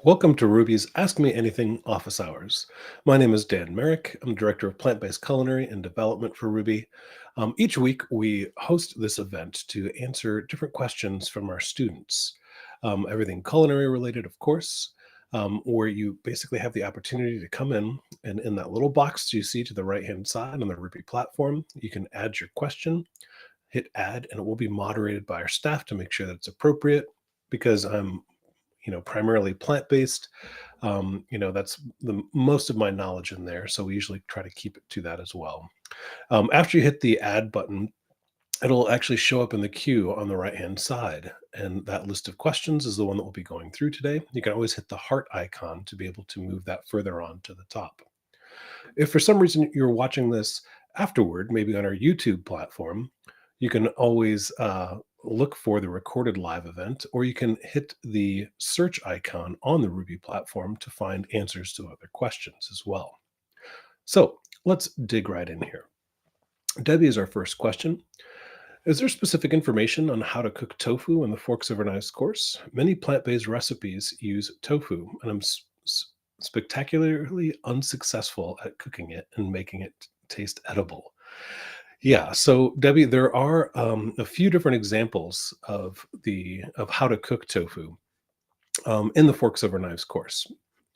Welcome to Ruby's Ask Me Anything office hours. My name is Dan Marek. I'm the Director of Plant-Based Culinary and Development for Ruby. Each week, we host this event to answer different questions from our students. Everything culinary related, of course, where you basically have the opportunity to come in, and in that little box you see to the right-hand side on the Ruby platform, you can add your question, hit add, and it will be moderated by our staff to make sure that it's appropriate. Because I'm primarily plant-based. That's the most of my knowledge in there. So we usually try to keep it to that as well. After you hit the add button, it'll actually show up in the queue on the right-hand side. And that list of questions is the one that we'll be going through today. You can always hit the heart icon to be able to move that further on to the top. If for some reason you're watching this afterward, maybe on our YouTube platform, you can always look for the recorded live event, or you can hit the search icon on the Ruby platform to find answers to other questions as well. So let's dig right in here. Debbie is our first question. Is there specific information on how to cook tofu in the Forks Over Knives course? Many plant-based recipes use tofu, and I'm spectacularly unsuccessful at cooking it and making it taste edible. Yeah, so Debbie, there are a few different examples of how to cook tofu in the Forks Over Knives course,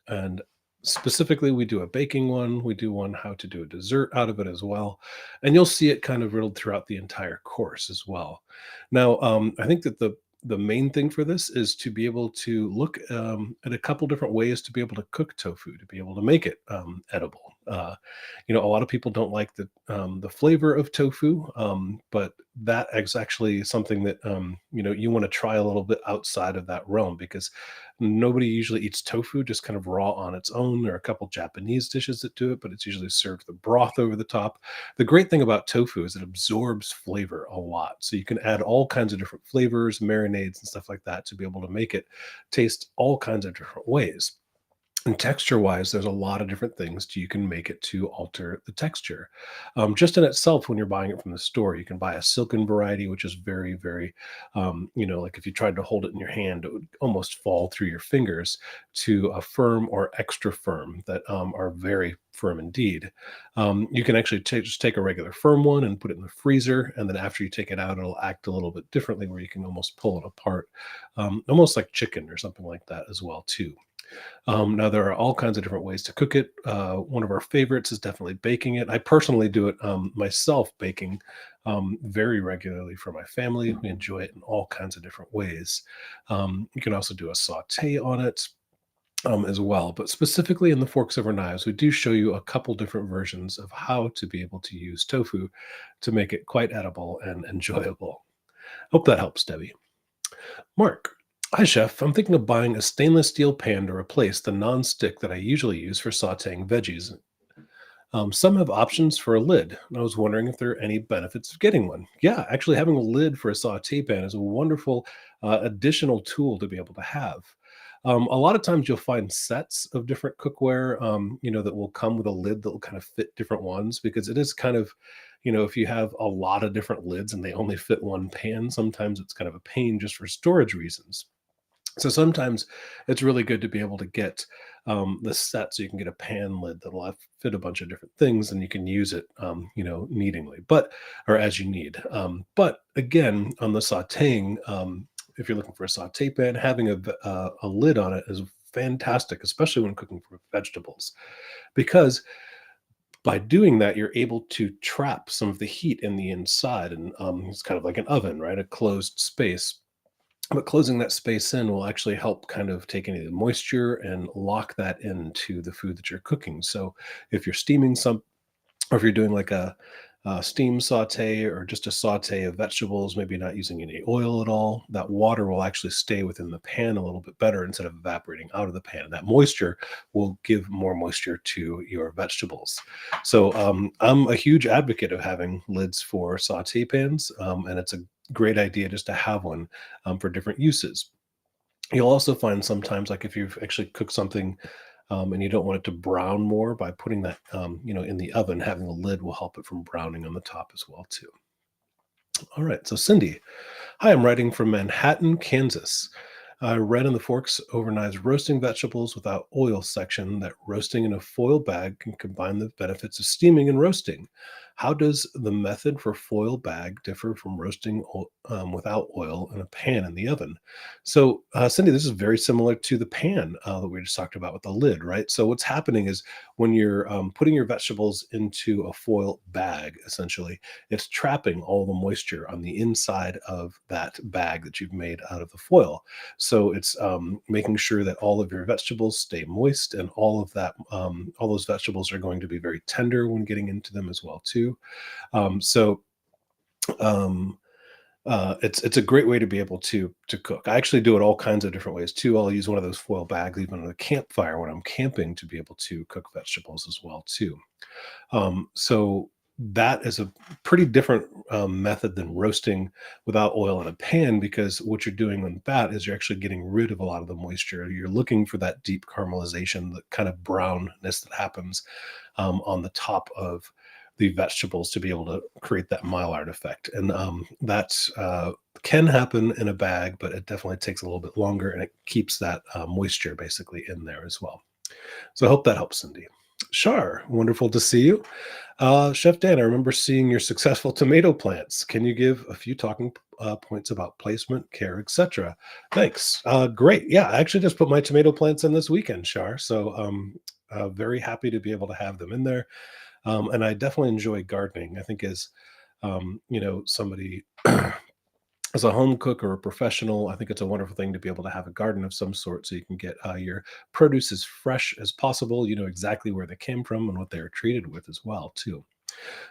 and specifically, we do a baking one. We do one how to do a dessert out of it as well, and you'll see it kind of riddled throughout the entire course as well. Now, I think that the main thing for this is to be able to look at a couple different ways to be able to cook tofu, to be able to make it edible. A lot of people don't like the flavor of tofu, but that is actually something that you want to try a little bit outside of that realm, because nobody usually eats tofu just kind of raw on its own. There are a couple Japanese dishes that do it, but it's usually served with broth over the top. The great thing about tofu is it absorbs flavor a lot. So you can add all kinds of different flavors, marinades, and stuff like that to be able to make it taste all kinds of different ways. And texture-wise, there's a lot of different things you can make it to alter the texture. Just in itself, when you're buying it from the store, you can buy a silken variety, which is very, very, like if you tried to hold it in your hand, it would almost fall through your fingers, to a firm or extra firm that are very firm indeed. You can actually just take a regular firm one and put it in the freezer, and then after you take it out, it'll act a little bit differently, where you can almost pull it apart, almost like chicken or something like that as well too. Now, there are all kinds of different ways to cook it. One of our favorites is definitely baking it. I personally do it myself, baking very regularly for my family. We enjoy it in all kinds of different ways. You can also do a saute on it as well. But specifically in the Forks Over Knives, we do show you a couple different versions of how to be able to use tofu to make it quite edible and enjoyable. Hope that helps, Debbie. Mark. Hi, Chef. I'm thinking of buying a stainless steel pan to replace the non-stick that I usually use for sauteing veggies. Some have options for a lid, and I was wondering if there are any benefits of getting one. Yeah, actually, having a lid for a saute pan is a wonderful additional tool to be able to have. A lot of times you'll find sets of different cookware, that will come with a lid that will kind of fit different ones, because it is kind of, if you have a lot of different lids and they only fit one pan, sometimes it's kind of a pain just for storage reasons. So sometimes it's really good to be able to get the set, so you can get a pan lid that'll fit a bunch of different things, and you can use it, needingly, or as you need. But again, on the sautéing, if you're looking for a sauté pan, having a lid on it is fantastic, especially when cooking for vegetables, because by doing that, you're able to trap some of the heat in the inside, and it's kind of like an oven, right? A closed space, but closing that space in will actually help kind of take any of the moisture and lock that into the food that you're cooking. So if you're steaming some, or if you're doing like a steam saute, or just a saute of vegetables, maybe not using any oil at all, that water will actually stay within the pan a little bit better instead of evaporating out of the pan. And that moisture will give more moisture to your vegetables. So I'm a huge advocate of having lids for saute pans, and it's a great idea just to have one for different uses. You'll also find sometimes, like if you've actually cooked something and you don't want it to brown more, by putting that, in the oven, having a lid will help it from browning on the top as well too. All right, so Cindy, hi, I'm writing from Manhattan, Kansas. I read in the Forks Overnight Roasting Vegetables Without Oil section that roasting in a foil bag can combine the benefits of steaming and roasting. How does the method for foil bag differ from roasting without oil in a pan in the oven? So, Cindy, this is very similar to the pan that we just talked about with the lid, right? So, what's happening is when you're putting your vegetables into a foil bag, essentially, it's trapping all the moisture on the inside of that bag that you've made out of the foil. So it's making sure that all of your vegetables stay moist, and all of that, all those vegetables are going to be very tender when getting into them as well too. So um, it's a great way to be able to cook. I actually do it all kinds of different ways too. I'll use one of those foil bags even on a campfire when I'm camping to be able to cook vegetables as well too. So that is a pretty different method than roasting without oil in a pan, because what you're doing on that is you're actually getting rid of a lot of the moisture. You're looking for that deep caramelization, the kind of brownness that happens on the top of the vegetables to be able to create that Maillard effect. And that can happen in a bag, but it definitely takes a little bit longer, and it keeps that moisture basically in there as well. So I hope that helps, Cindy. Sure. Wonderful to see you. Chef Dan, I remember seeing your successful tomato plants. Can you give a few talking points about placement, care, etc.? Thanks. Great. Yeah, I actually just put my tomato plants in this weekend, Shar. So very happy to be able to have them in there. And I definitely enjoy gardening. I think as somebody as a home cook or a professional, I think it's a wonderful thing to be able to have a garden of some sort so you can get your produce as fresh as possible. You know exactly where they came from and what they were treated with as well, too.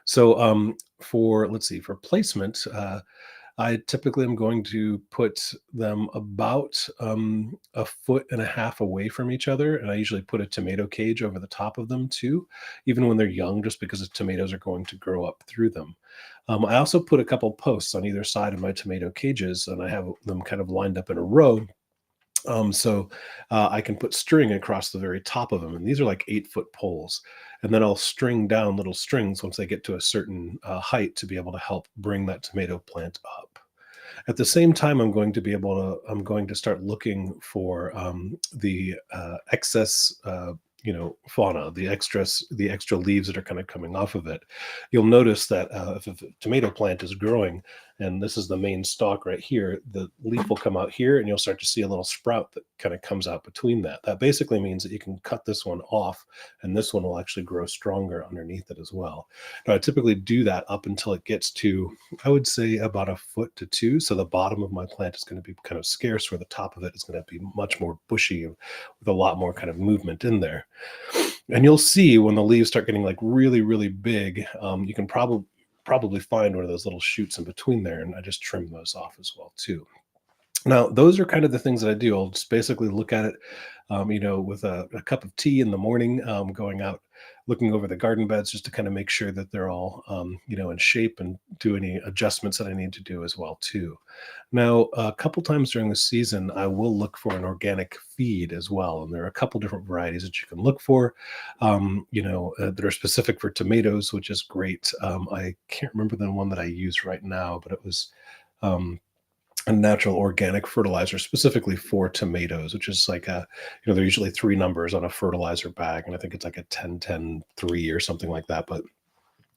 So, for let's see, for placement, I typically am going to put them about a foot and a half away from each other, and I usually put a tomato cage over the top of them too, even when they're young, just because the tomatoes are going to grow up through them. I also put a couple posts on either side of my tomato cages, and I have them kind of lined up in a row. So I can put string across the very top of them, and these are like 8-foot poles. And then I'll string down little strings once they get to a certain height to be able to help bring that tomato plant up. At the same time, I'm going to start looking for the excess, fauna, the extra leaves that are kind of coming off of it. You'll notice that if a tomato plant is growing, and this is the main stalk right here, the leaf will come out here, and you'll start to see a little sprout that kind of comes out between that. That basically means that you can cut this one off, and this one will actually grow stronger underneath it as well. Now, I typically do that up until it gets to, I would say, about a foot to two. So the bottom of my plant is going to be kind of scarce, where the top of it is going to be much more bushy with a lot more kind of movement in there. And you'll see when the leaves start getting like really, really big, you can probably find one of those little shoots in between there, and I just trim those off as well too. Now, those are kind of the things that I do. I'll just basically look at it, with a cup of tea in the morning, going out, looking over the garden beds just to kind of make sure that they're all, in shape, and do any adjustments that I need to do as well too. Now, a couple times during the season, I will look for an organic feed as well, and there are a couple different varieties that you can look for, that are specific for tomatoes, which is great. I can't remember the one that I use right now, but it was. A natural organic fertilizer specifically for tomatoes, which is like they're usually three numbers on a fertilizer bag. And I think it's like a 10-10-3 or something like that. But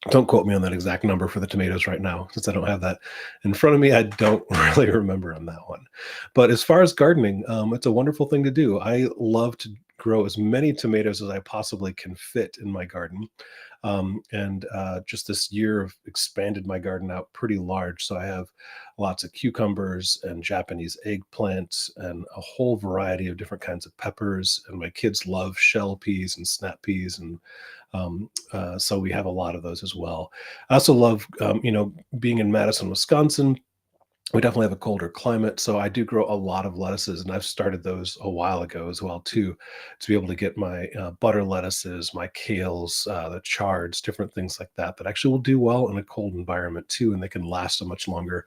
don't quote me on that exact number for the tomatoes right now, since I don't have that in front of me. I don't really remember on that one. But as far as gardening, it's a wonderful thing to do. I love to grow as many tomatoes as I possibly can fit in my garden. And just this year, I've expanded my garden out pretty large. So I have lots of cucumbers and Japanese eggplants and a whole variety of different kinds of peppers. And my kids love shell peas and snap peas, and so we have a lot of those as well. I also love, being in Madison, Wisconsin. We definitely have a colder climate, so I do grow a lot of lettuces, and I've started those a while ago as well too, to be able to get my butter lettuces, my kales, the chards, different things like that that actually will do well in a cold environment too, and they can last a much longer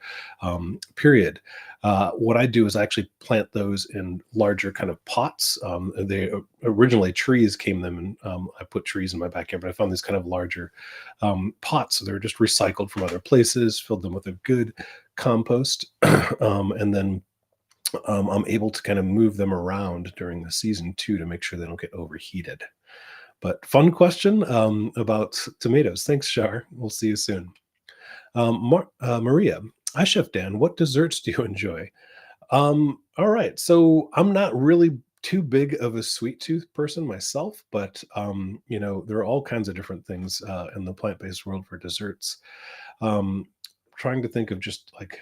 period. What I do is I actually plant those in larger kind of pots. They originally trees came them, and I put trees in my backyard, but I found these kind of larger pots. So they're just recycled from other places, filled them with a good compost, and then I'm able to kind of move them around during the season too to make sure they don't get overheated. But fun question about tomatoes. Thanks, Shar. We'll see you soon. Maria, hi, Chef Dan. What desserts do you enjoy? All right. So I'm not really too big of a sweet tooth person myself, but there are all kinds of different things in the plant-based world for desserts. Trying to think of just like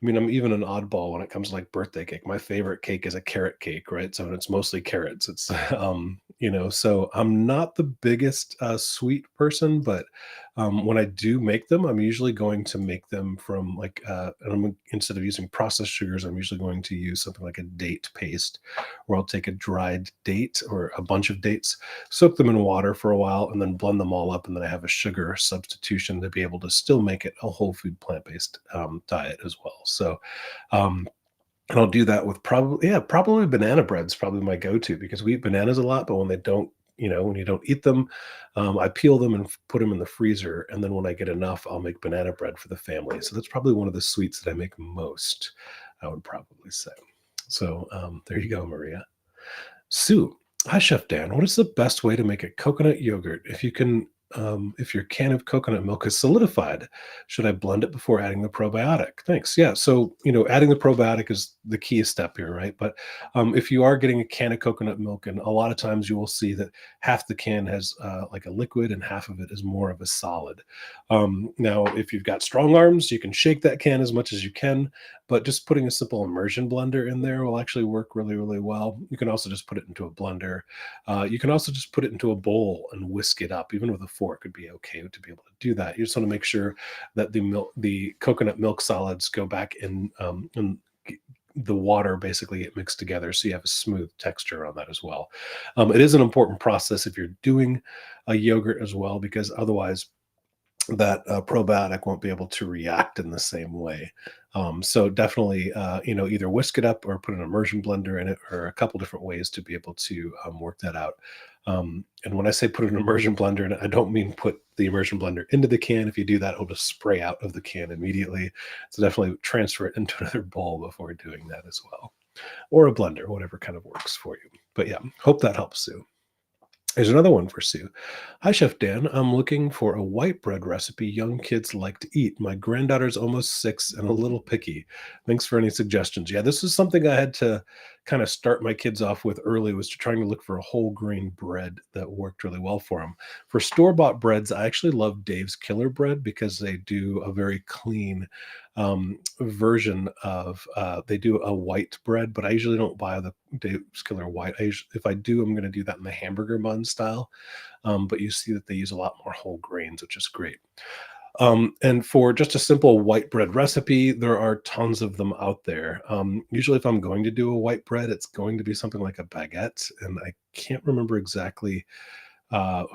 I'm even an oddball when it comes to like birthday cake. My favorite cake is a carrot cake, right? So it's mostly carrots. It's, so I'm not the biggest sweet person, but when I do make them, I'm usually going to make them from like, instead of using processed sugars, I'm usually going to use something like a date paste, where I'll take a dried date or a bunch of dates, soak them in water for a while, and then blend them all up. And then I have a sugar substitution to be able to still make it a whole food plant-based diet as well. So, um, and I'll do that with probably banana bread's probably my go-to because we eat bananas a lot, but when they don't, when you don't eat them, I peel them and put them in the freezer. And then when I get enough, I'll make banana bread for the family. So that's probably one of the sweets that I make most, I would probably say. So there you go, Maria. Sue, hi, Chef Dan. What is the best way to make a coconut yogurt? If your can of coconut milk is solidified, should I blend it before adding the probiotic? Thanks. Yeah. So, adding the probiotic is the key step here, right? But if you are getting a can of coconut milk, and a lot of times you will see that half the can has like a liquid and half of it is more of a solid. Now, if you've got strong arms, you can shake that can as much as you can, but just putting a simple immersion blender in there will actually work really, really well. You can also just put it into a blender. You can also just put it into a bowl and whisk it up. Even with a fork would be okay to be able to do that. You just want to make sure that the coconut milk solids go back in the water basically get mixed together, so you have a smooth texture on that as well. It is an important process if you're doing a yogurt as well, because otherwise that probiotic won't be able to react in the same way. So definitely, either whisk it up or put an immersion blender in it, or a couple different ways to be able to work that out. And when I say put an immersion blender in it, I don't mean put the immersion blender into the can. If you do that, it'll just spray out of the can immediately. So definitely transfer it into another bowl before doing that as well, or a blender, whatever kind of works for you. But yeah, hope that helps, Sue. There's another one for Sue. Hi, Chef Dan. I'm looking for a white bread recipe young kids like to eat. My granddaughter's almost 6 and a little picky. Thanks for any suggestions. Yeah, this is something I had to kind of start my kids off with early, was to trying to look for a whole grain bread that worked really well for them. For store-bought breads, I actually love Dave's Killer Bread because they do a very clean version of they do a white bread, but I usually don't buy the Dave's Killer White. If I do, I'm going to do that in the hamburger bun style. But you see that they use a lot more whole grains, which is great. And for just a simple white bread recipe, there are tons of them out there. Usually, if I'm going to do a white bread, it's going to be something like a baguette, and I can't remember exactly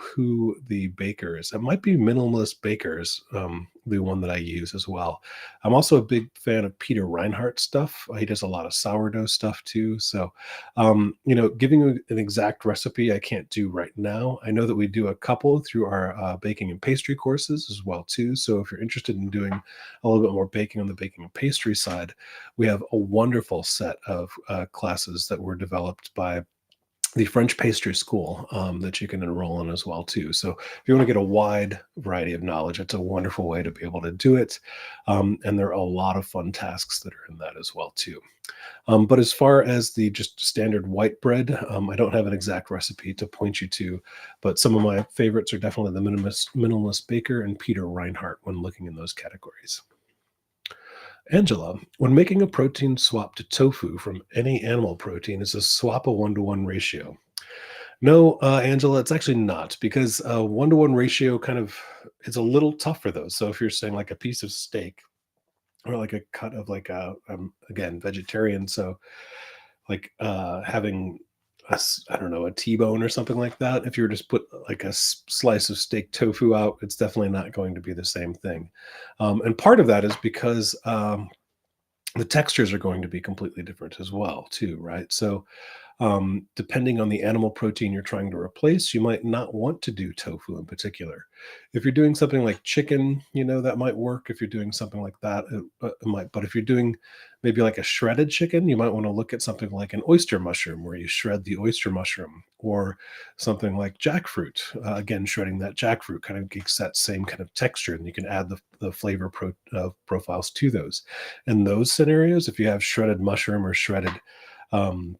who the baker is. It might be Minimalist Bakers, the one that I use as well. I'm also a big fan of Peter Reinhardt stuff. He does a lot of sourdough stuff too. So, giving you an exact recipe, I can't do right now. I know that we do a couple through our baking and pastry courses as well too. So if you're interested in doing a little bit more baking on the baking and pastry side, we have a wonderful set of classes that were developed by the French pastry school that you can enroll in as well too. So if you want to get a wide variety of knowledge, it's a wonderful way to be able to do it. And there are a lot of fun tasks that are in that as well too. But as far as the just standard white bread, I don't have an exact recipe to point you to, but some of my favorites are definitely the Minimalist Baker and Peter Reinhardt when looking in those categories. Angela, when making a protein swap to tofu from any animal protein, is a swap a 1-to-1 ratio? No, Angela, it's actually not, because a 1-to-1 ratio it's a little tough for those. So if you're saying like a piece of steak or like a cut of like again, vegetarian, so like having I don't know, a T-bone or something like that. If you were just put like a slice of steak tofu out, it's definitely not going to be the same thing. And part of that is because the textures are going to be completely different as well too, right? So Depending on the animal protein you're trying to replace, you might not want to do tofu in particular. If you're doing something like chicken, that might work. If you're doing something like that, it might. But if you're doing maybe like a shredded chicken, you might want to look at something like an oyster mushroom, where you shred the oyster mushroom, or something like jackfruit. Again, shredding that jackfruit kind of gives that same kind of texture, and you can add the flavor profiles to those. In those scenarios, if you have shredded mushroom or shredded um,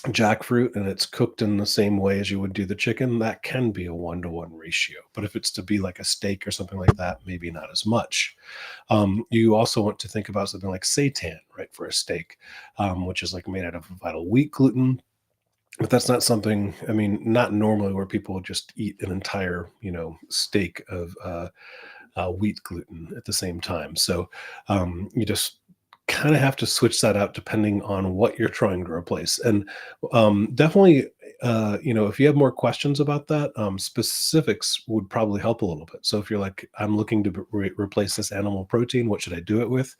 jackfruit and it's cooked in the same way as you would do the chicken, that can be a 1-to-1 ratio. But if it's to be like a steak or something like that, maybe not as much. You also want to think about something like seitan, right, for a steak, which is like made out of vital wheat gluten. But that's not something, I mean, not normally where people just eat an entire, steak of wheat gluten at the same time. So you just kind of have to switch that out depending on what you're trying to replace. And definitely, if you have more questions about that, specifics would probably help a little bit. So if you're like, I'm looking to replace this animal protein, what should I do it with?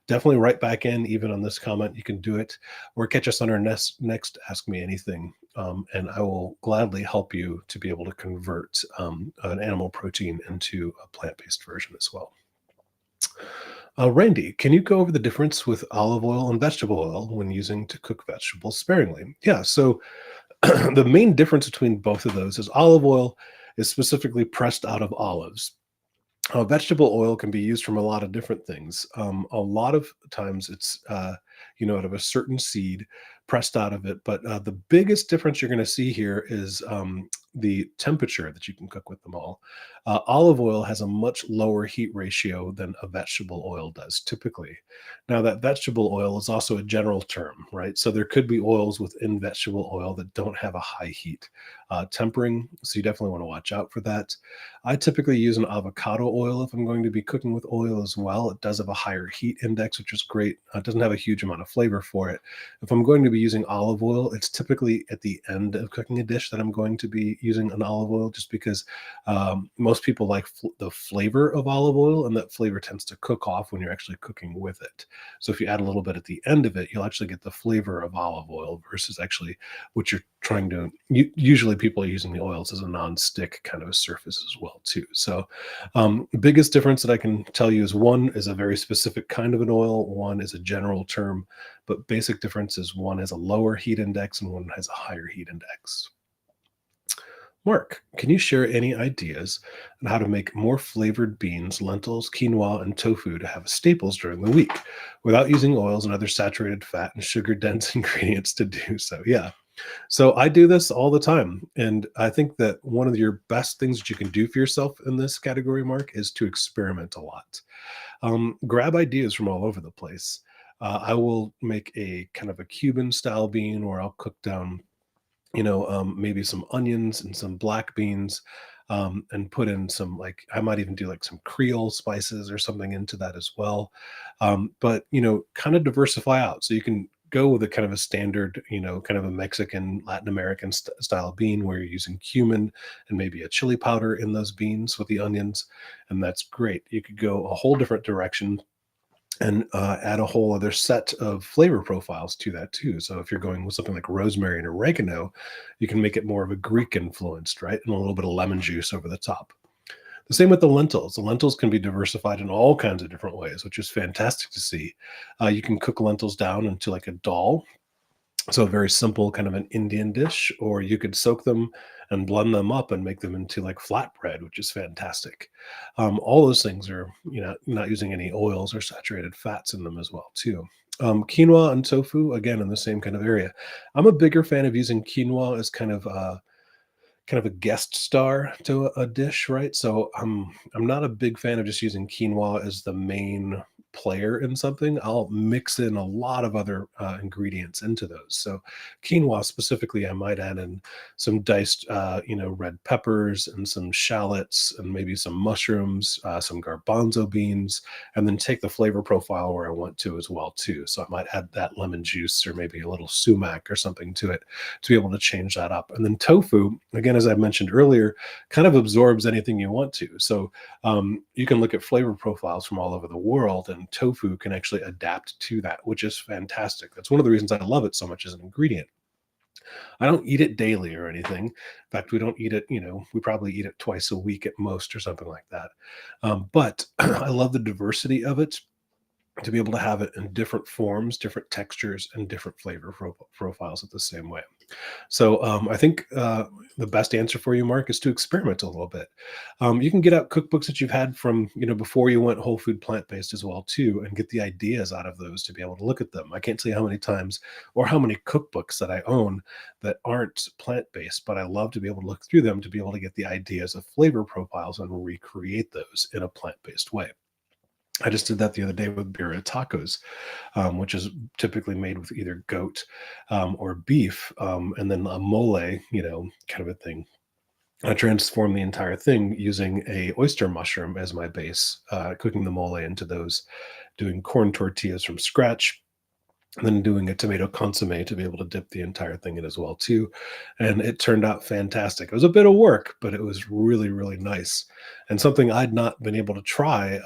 Definitely write back in, even on this comment, you can do it, or catch us on our next Ask Me Anything, and I will gladly help you to be able to convert an animal protein into a plant-based version as well. Randy, can you go over the difference with olive oil and vegetable oil when using to cook vegetables sparingly? Yeah, so the main difference between both of those is olive oil is specifically pressed out of olives. Vegetable oil can be used from a lot of different things. A lot of times it's, out of a certain seed, pressed out of it. But the biggest difference you're going to see here is the temperature that you can cook with them all. Olive oil has a much lower heat ratio than a vegetable oil does typically. Now, that vegetable oil is also a general term, right? So there could be oils within vegetable oil that don't have a high heat tempering. So you definitely want to watch out for that. I typically use an avocado oil if I'm going to be cooking with oil as well. It does have a higher heat index, which is great. It doesn't have a huge amount of flavor for it. If I'm going to be using olive oil, it's typically at the end of cooking a dish that I'm going to be using an olive oil, just because most people like the flavor of olive oil, and that flavor tends to cook off when you're actually cooking with it. So if you add a little bit at the end of it, you'll actually get the flavor of olive oil versus actually what you're trying to. Usually people are using the oils as a non-stick kind of a surface as well too. So biggest difference that I can tell you is one is a very specific kind of an oil, one is a general term, but basic difference is one has a lower heat index and one has a higher heat index. Mark, can you share any ideas on how to make more flavored beans, lentils, quinoa, and tofu to have as staples during the week without using oils and other saturated fat and sugar dense ingredients to do so? Yeah. So I do this all the time. And I think that one of your best things that you can do for yourself in this category, Mark, is to experiment a lot. Grab ideas from all over the place. I will make a kind of a Cuban style bean where I'll cook down, maybe some onions and some black beans, and put in some, like, I might even do like some Creole spices or something into that as well. But, kind of diversify out. So you can go with a kind of a standard, kind of a Mexican, Latin American style bean where you're using cumin and maybe a chili powder in those beans with the onions. And that's great. You could go a whole different direction and add a whole other set of flavor profiles to that too. So if you're going with something like rosemary and oregano, you can make it more of a Greek influenced, right? And a little bit of lemon juice over the top. The same with the lentils. The lentils can be diversified in all kinds of different ways, which is fantastic to see. You can cook lentils down into like a dal, so a very simple kind of an Indian dish, or you could soak them and blend them up and make them into like flatbread, which is fantastic. All those things are, not using any oils or saturated fats in them as well too. Quinoa and tofu, again, in the same kind of area. I'm a bigger fan of using quinoa as kind of a guest star to a dish, right? So I'm not a big fan of just using quinoa as the main player in something. I'll mix in a lot of other ingredients into those. So quinoa specifically, I might add in some diced, red peppers and some shallots and maybe some mushrooms, some garbanzo beans, and then take the flavor profile where I want to as well too. So I might add that lemon juice or maybe a little sumac or something to it to be able to change that up. And then tofu, again, as I mentioned earlier, kind of absorbs anything you want to. So you can look at flavor profiles from all over the world, and tofu can actually adapt to that, which is fantastic. That's one of the reasons I love it so much as an ingredient. I don't eat it daily or anything. In fact, we don't eat it, we probably eat it twice a week at most or something like that. But I love the diversity of it, to be able to have it in different forms, different textures, and different flavor profiles at the same way. So I think the best answer for you, Mark, is to experiment a little bit. You can get out cookbooks that you've had from before you went whole food plant based as well too, and get the ideas out of those to be able to look at them. I can't tell you how many times or how many cookbooks that I own that aren't plant based, but I love to be able to look through them to be able to get the ideas of flavor profiles and recreate those in a plant based way. I just did that the other day with birria tacos, which is typically made with either goat or beef, and then a mole, kind of a thing. I transformed the entire thing using a oyster mushroom as my base, cooking the mole into those, doing corn tortillas from scratch, and then doing a tomato consomme to be able to dip the entire thing in as well too, and it turned out fantastic. It was a bit of work, but it was really, really nice, and something I'd not been able to try,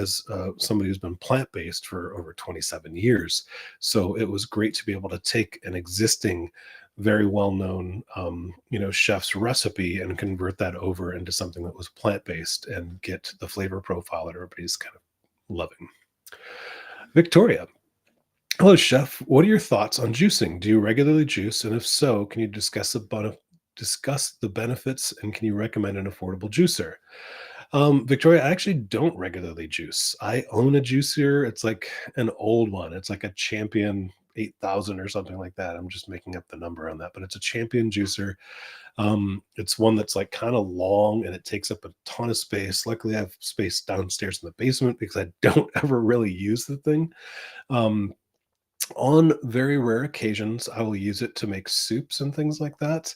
as somebody who's been plant-based for over 27 years. So it was great to be able to take an existing, very well-known, chef's recipe and convert that over into something that was plant-based and get the flavor profile that everybody's kind of loving. Victoria, hello, chef. What are your thoughts on juicing? Do you regularly juice? And if so, can you discuss the benefits and can you recommend an affordable juicer? Victoria, I actually don't regularly juice. I own a juicer. It's like an old one. It's like a Champion 8000 or something like that. I'm just making up the number on that, but it's a Champion juicer. It's one that's like kind of long and it takes up a ton of space. Luckily, I have space downstairs in the basement because I don't ever really use the thing. Um, on very rare occasions, I will use it to make soups and things like that.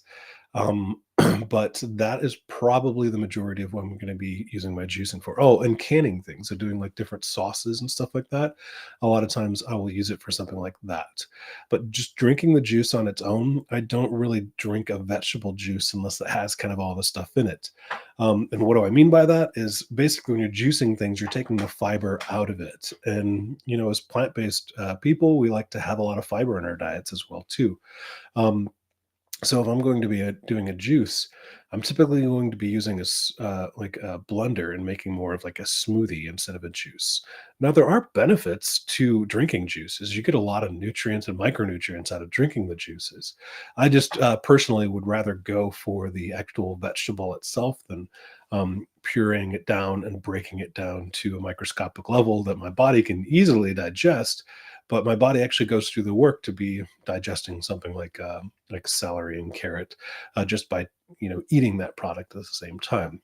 Um, but that is probably the majority of what I'm going to be using my juicing for. Oh, and canning things. So doing like different sauces and stuff like that. A lot of times I will use it for something like that. But just drinking the juice on its own, I don't really drink a vegetable juice unless it has kind of all the stuff in it. And what do I mean by that is basically when you're juicing things, you're taking the fiber out of it. And, as plant-based people, we like to have a lot of fiber in our diets as well too. Um, so if I'm going to be doing a juice, I'm typically going to be using like a blender and making more of like a smoothie instead of a juice. Now there are benefits to drinking juices. You get a lot of nutrients and micronutrients out of drinking the juices. I just personally would rather go for the actual vegetable itself than pureeing it down and breaking it down to a microscopic level that my body can easily digest. But my body actually goes through the work to be digesting something like celery and carrot, just by eating that product at the same time.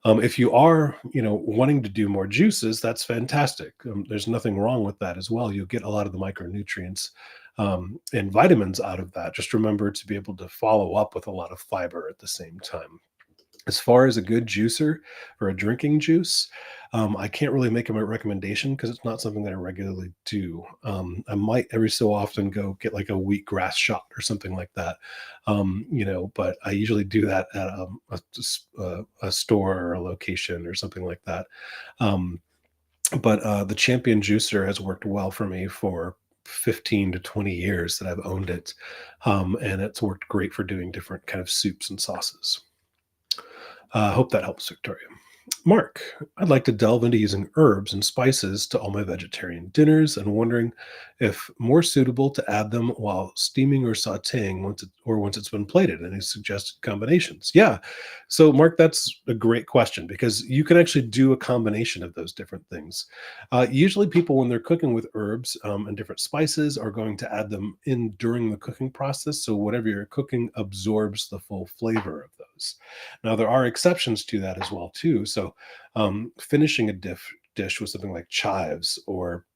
If you are wanting to do more juices, that's fantastic. There's nothing wrong with that as well. You'll get a lot of the micronutrients and vitamins out of that. Just remember to be able to follow up with a lot of fiber at the same time. As far as a good juicer or a drinking juice, I can't really make a recommendation because it's not something that I regularly do. I might every so often go get like a wheatgrass shot or something like that, but I usually do that at a store or a location or something like that. Um, but the Champion juicer has worked well for me for 15 to 20 years that I've owned it, and it's worked great for doing different kind of soups and sauces. Hope that helps, Victoria. Mark, I'd like to delve into using herbs and spices to all my vegetarian dinners and wondering if more suitable to add them while steaming or sautéing once it's been plated. Any suggested combinations? Yeah. So, Mark, that's a great question because you can actually do a combination of those different things. Usually, people, when they're cooking with herbs and different spices, are going to add them in during the cooking process. So, whatever you're cooking absorbs the full flavor of those. Now, there are exceptions to that as well, too. So, finishing a dish with something like chives or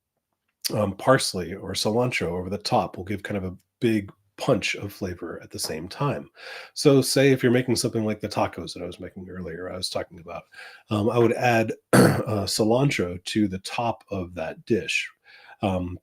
parsley or cilantro over the top will give kind of a big punch of flavor at the same time. So, say if you're making something like the tacos that I was making earlier, I was talking about, I would add cilantro to the top of that dish. Um,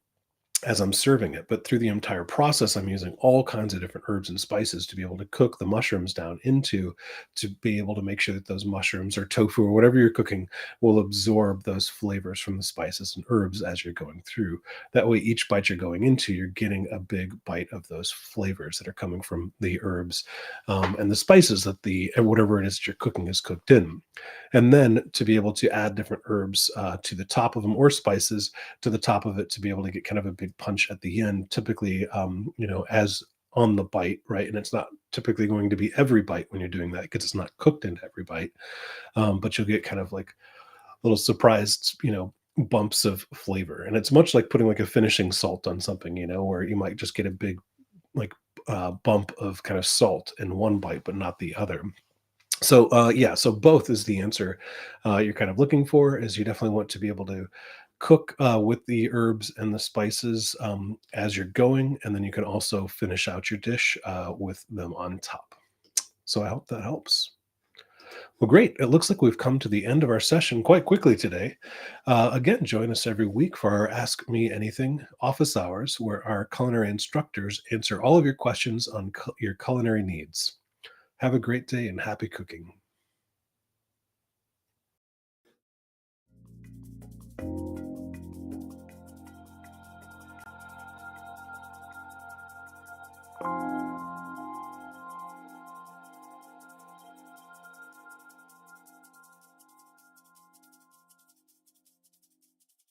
as I'm serving it. But through the entire process, I'm using all kinds of different herbs and spices to be able to cook the mushrooms down into, to be able to make sure that those mushrooms or tofu or whatever you're cooking will absorb those flavors from the spices and herbs as you're going through. That way, each bite you're going into, you're getting a big bite of those flavors that are coming from the herbs and the spices that the and whatever it is that you're cooking is cooked in. And then to be able to add different herbs to the top of them or spices to the top of it to be able to get kind of a big punch at the end, typically, as on the bite, right? And it's not typically going to be every bite when you're doing that because it's not cooked into every bite. But you'll get kind of like little surprised, bumps of flavor. And it's much like putting like a finishing salt on something, where you might just get a big like bump of kind of salt in one bite, but not the other. So yeah, so both is the answer you're kind of looking for. Is you definitely want to be able to cook with the herbs and the spices as you're going, and then you can also finish out your dish with them on top. So I hope that helps. Well, great. It looks like we've come to the end of our session quite quickly today. Again, join us every week for our Ask Me Anything office hours, where our culinary instructors answer all of your questions on your culinary needs. Have a great day and happy cooking.